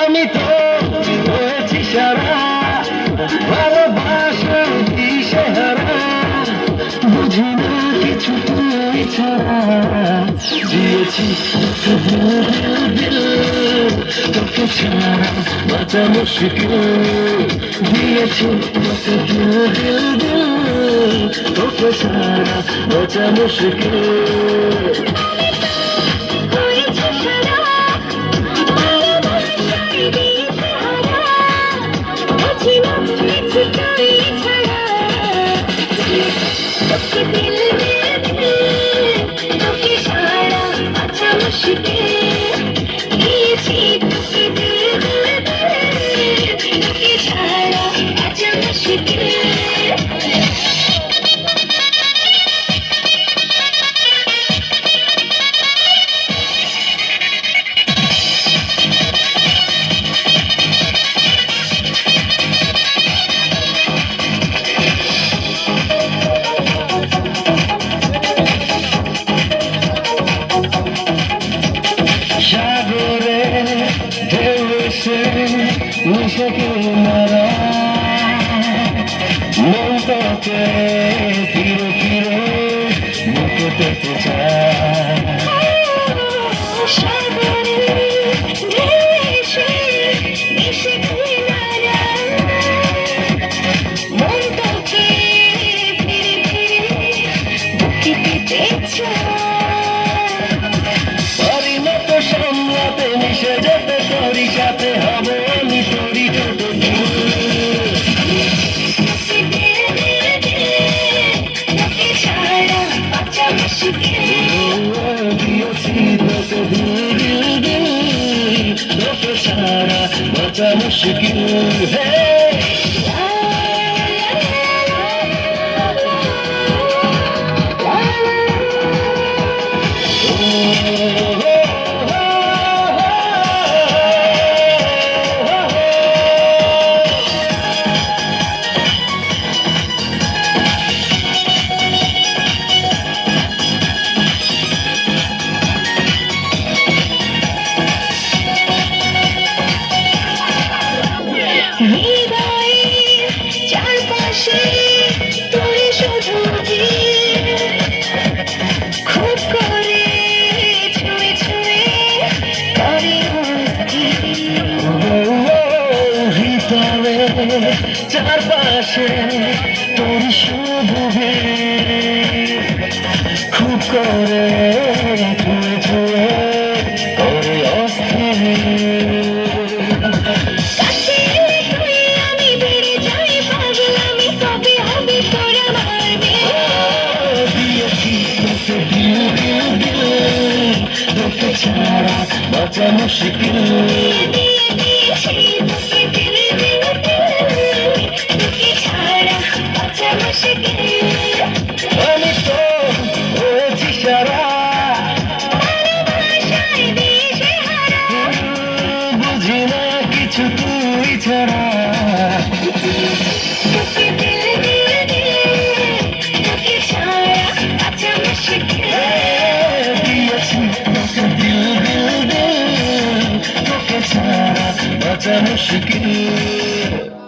আমি তো হয়েছি সারা ভালোবাসা দিশেহারা, বুঝি না কিছু তুই ছাড়া, দিয়েছি দিল দিল তোকে ছাড়া বাঁচা মুশকিল, দিয়েছি দিল দিল দিল তোকে ছাড়া বাঁচা মুশকিল। নিশাকে মারা মনটাকে ফিরে ফিরে বুকে পেতে চায়, মনটাকে ফিরে ফিরে বুকে পেতে চায়। পারি না তো সামলাতে, মিশে যেতে তোরই সাথে হবে আমি তোরই সারা বাঁচা মুশকিল। চারপাশে তুই শুধু খুব করে ছুঁয়ে ছুঁয়ে করে ভিতরে চারপাশে তোর শুধু খুব করে ছুঁয়ে ছুঁয়ে করে অস্থির। ছাড়া বাঁচা মুশকিল, আমি তো হয়েছি সারা বুঝি না কিছু তুই ছাড়া, বাঁচা মুশকিল।